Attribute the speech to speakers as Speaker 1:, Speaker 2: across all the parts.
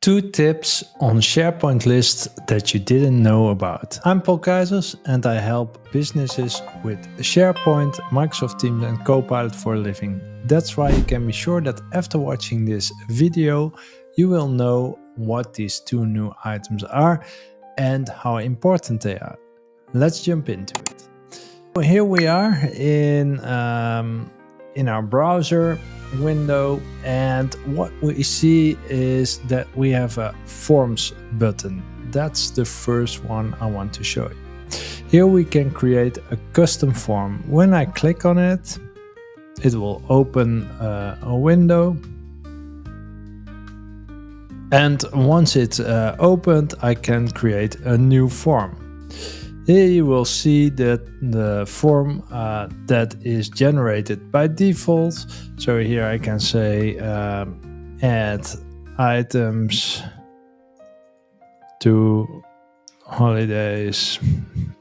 Speaker 1: 2 tips on SharePoint lists that you didn't know about. I'm Keijzers and I help businesses with SharePoint, Microsoft Teams and Copilot for a living. That's why you can be sure that after watching this video, you will know what these 2 new items are and how important they are. Let's jump into it. So here we are in our browser window, and what we see is that we have a forms button. That's the first one I want to show you. Here we can create a custom form. When I click on it, it will open a window, and once it's opened, I can create a new form. Here you will see that the form that is generated by default. So here I can say add items to holidays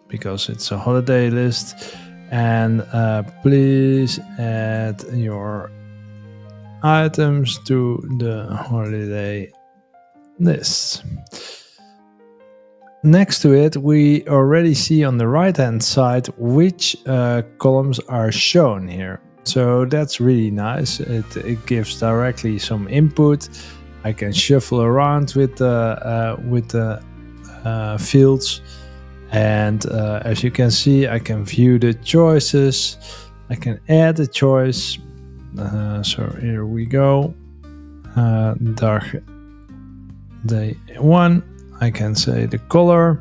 Speaker 1: because it's a holiday list, and please add your items to the holiday list. Next to it, we already see on the right hand side which columns are shown here. So that's really nice. It gives directly some input. I can shuffle around with the fields, and as you can see, I can view the choices. I can add a choice. So here we go. Dark day 1. I can say the color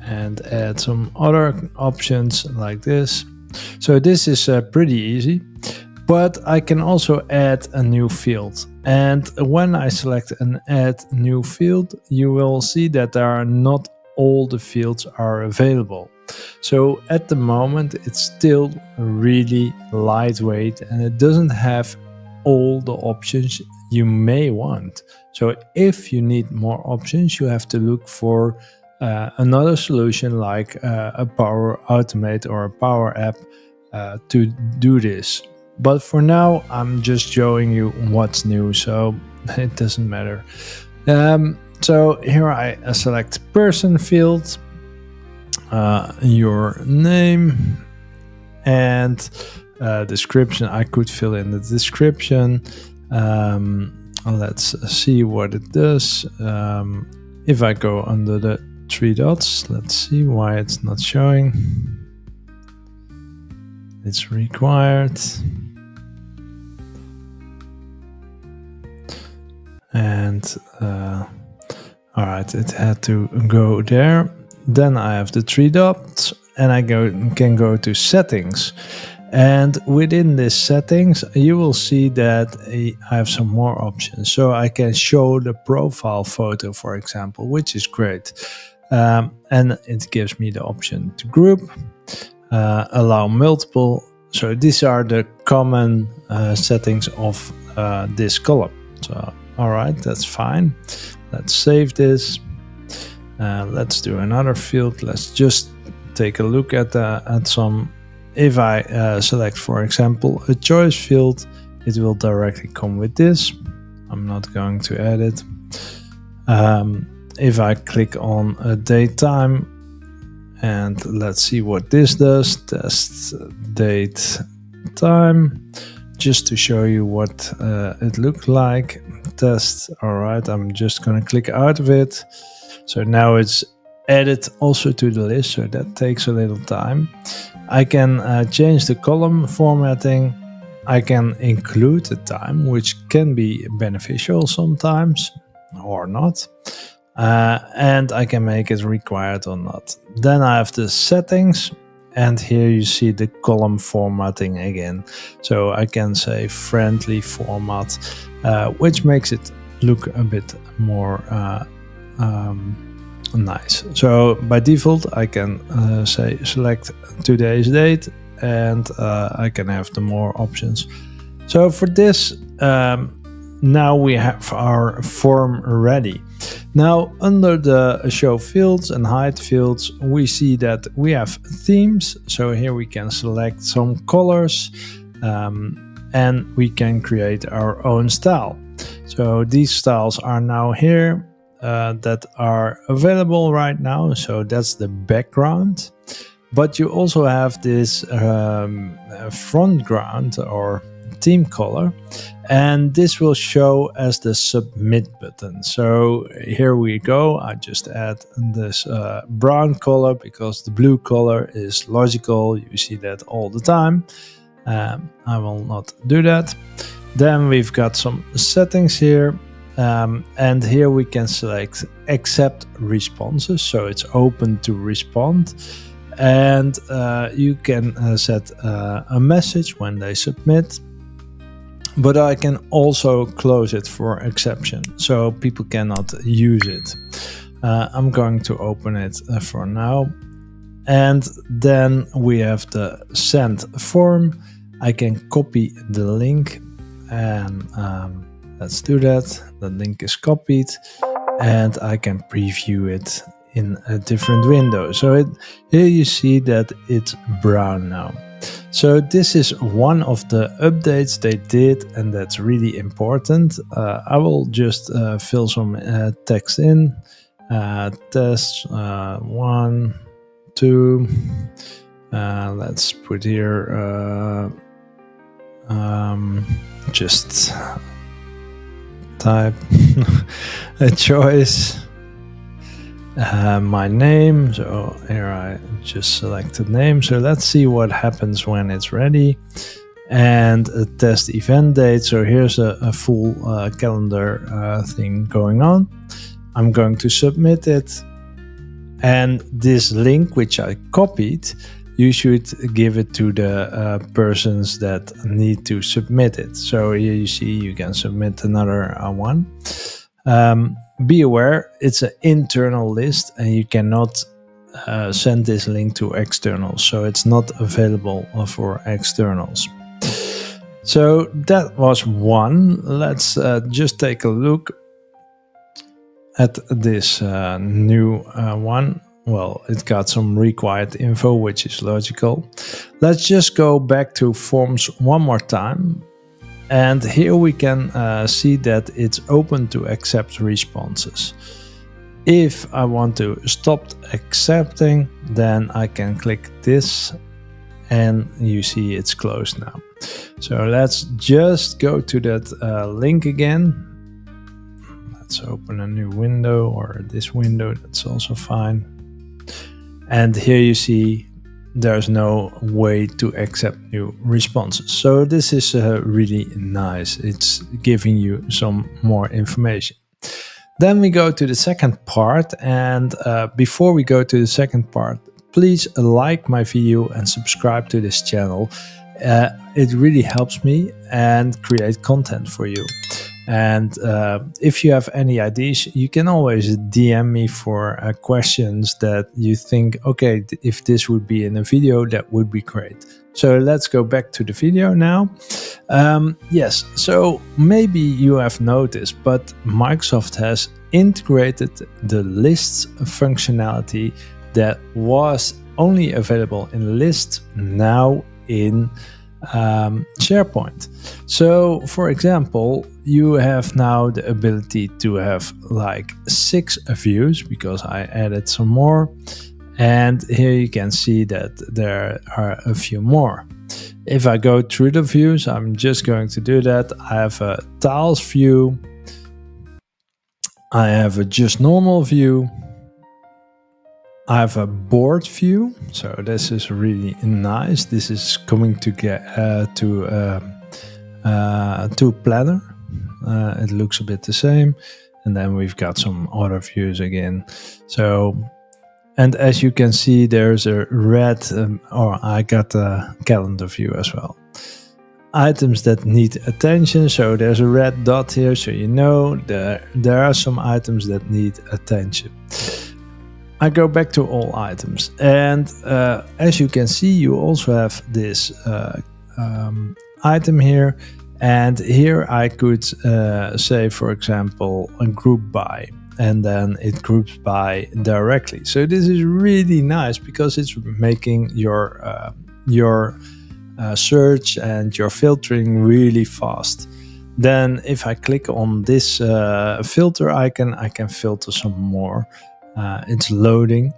Speaker 1: and add some other options like this. So this is pretty easy, but I can also add a new field. And when I select an add new field, you will see that there are not all the fields are available. So at the moment, it's still really lightweight and it doesn't have all the options you may want. So if you need more options, you have to look for another solution like a Power Automate or a Power App to do this. But for now, I'm just showing you what's new, so it doesn't matter. So here I select person field, your name, and description. I could fill in the description. Let's see what it does. If I go under the 3 dots, let's see why it's not showing. It's required. And all right, it had to go there. Then I have the 3 dots and I can go to settings. And within this settings, you will see that I have some more options. So I can show the profile photo, for example, which is great. And it gives me the option to group, allow multiple. So these are the common settings of this column. So, all right, that's fine. Let's save this. Let's do another field. Let's just take a look at some. If I select, for example, a choice field, it will directly come with this. I'm not going to add it. If I click on a date time, and let's see what this does, test date time, just to show you what it looked like. Test, all right, I'm just going to click out of it. So now it's added also to the list, so that takes a little time. I can change the column formatting. I can include the time, which can be beneficial sometimes or not. And I can make it required or not. Then I have the settings, and here you see the column formatting again. So I can say friendly format, which makes it look a bit more nice. So by default, I can say select today's date, and I can have the more options. So for this, now we have our form ready. Now under the show fields and hide fields, we see that we have themes. So here we can select some colors, and we can create our own style. So these styles are now here that are available right now. So that's the background. But you also have this front ground or theme color, and this will show as the submit button. So here we go. I just add this brown color because the blue color is logical. You see that all the time. I will not do that. Then we've got some settings here, and here we can select accept responses, so it's open to respond. And you can set a message when they submit, but I can also close it for exception, so people cannot use it. I'm going to open it for now. And then we have the send form. I can copy the link, and let's do that. The link is copied, and I can preview it in a different window. So here you see that it's brown now. So this is one of the updates they did, and that's really important. I will just fill some text in. Test 1, 2. Let's put here just type a choice. My name, so here I just selected name. So let's see what happens when it's ready. And a test event date. So here's a full calendar thing going on. I'm going to submit it. And this link, which I copied, you should give it to the persons that need to submit it. So here you see you can submit another one. Be aware, it's an internal list, and you cannot send this link to externals, so it's not available for externals. So that was one. Let's just take a look at this new one. Well, it got some required info, which is logical. Let's just go back to forms one more time. And here we can see that it's open to accept responses. If I want to stop accepting, then I can click this, and you see it's closed now. So let's just go to that link again. Let's open a new window, or this window, that's also fine. And here you see there's no way to accept new responses. So this is really nice. It's giving you some more information. Then we go to the second part, and before we go to the second part, please like my video and subscribe to this channel. It really helps me and create content for you. And if you have any ideas, you can always DM me for questions that you think, okay, if this would be in a video, that would be great. So let's go back to the video now. Yes, so maybe you have noticed, but Microsoft has integrated the lists functionality that was only available in lists now in SharePoint. So for example, you have now the ability to have like 6 views, because I added some more, and here you can see that there are a few more. If I go through the views, I'm just going to do that. I have a tiles view, I have a just normal view, I have a board view, so this is really nice. This is coming to get to planner. It looks a bit the same, and then we've got some other views again. So, and as you can see, there's a red, or I got a calendar view as well. Items that need attention, so there's a red dot here, so you know there are some items that need attention. I go back to all items, and as you can see, you also have this item here, and here I could say, for example, a group by, and then it groups by directly. So this is really nice because it's making your search and your filtering really fast. Then if I click on this filter icon, I can filter some more. It's loading,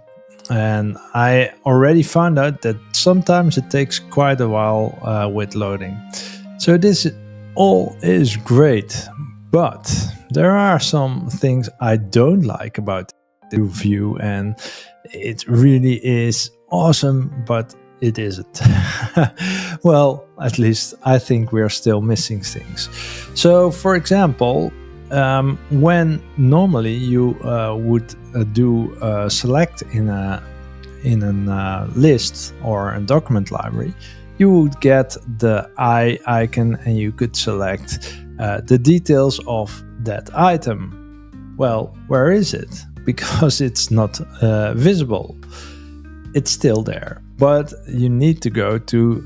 Speaker 1: and I already found out that sometimes it takes quite a while with loading. So this all is great, but there are some things I don't like about the view, and it really is awesome, but it isn't. Well, at least I think we're still missing things. So for example, when normally you would do select in a list or a document library, you would get the eye icon and you could select the details of that item. Well, where is it? Because it's not visible. It's still there, but you need to go to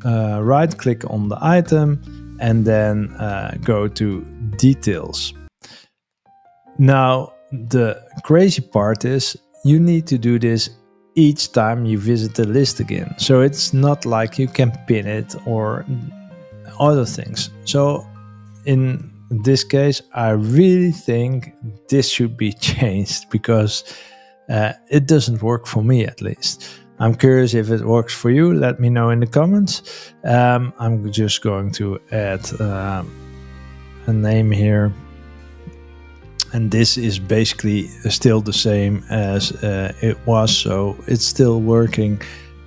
Speaker 1: right click on the item and then go to details. Now, the crazy part is you need to do this each time you visit the list again. So it's not like you can pin it or other things. So in this case, I really think this should be changed, because it doesn't work for me, at least. I'm curious if it works for you. Let me know in the comments. I'm just going to add a name here. And this is basically still the same as it was, so it's still working.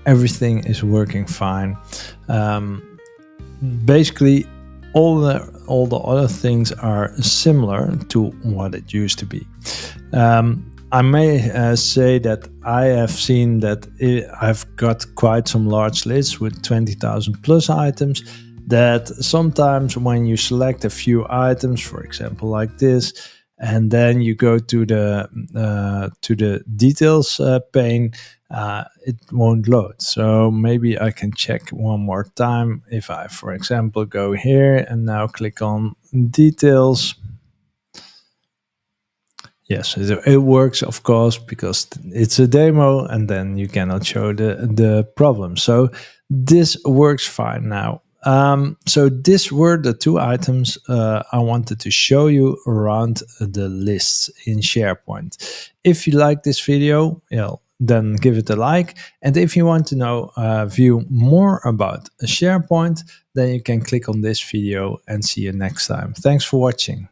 Speaker 1: Everything is working fine. Basically, all the other things are similar to what it used to be. I may say that I have seen that I've got quite some large lists with 20,000 plus items, that sometimes when you select a few items, for example like this, and then you go to the details pane, it won't load. So maybe I can check one more time. If I, for example, go here and now click on details. Yes, it works, of course, because it's a demo and then you cannot show the problem. So this works fine now. So these were the two items I wanted to show you around the lists in SharePoint. If you like this video, then give it a like. And if you want to know view more about SharePoint, then you can click on this video and see you next time. Thanks for watching.